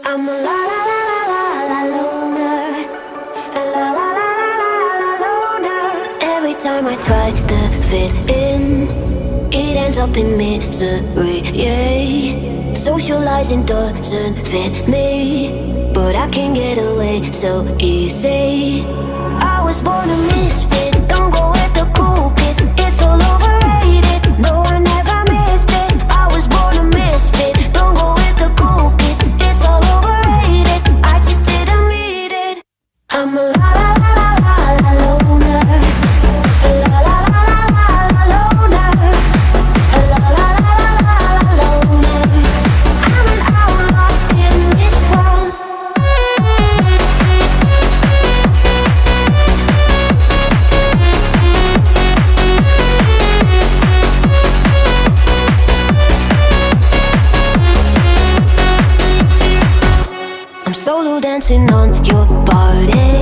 I'm a la la la la la la loner, a la la la la la la loner. Every time I try to fit in, it ends up in misery, yeah. Socializing doesn't fit me, but I can get away so easy. I was born a misfit, don't go with the cool kids. It's all overrated, no I never missed it. I was born a misfit, don't go with the cool kids. It's all overrated, I just didn't need it. I'm a la la la la la la loner, a la la la la la la loner, a la la la la la la loner. I'm an outlaw in this world. I'm solo dancing on your party.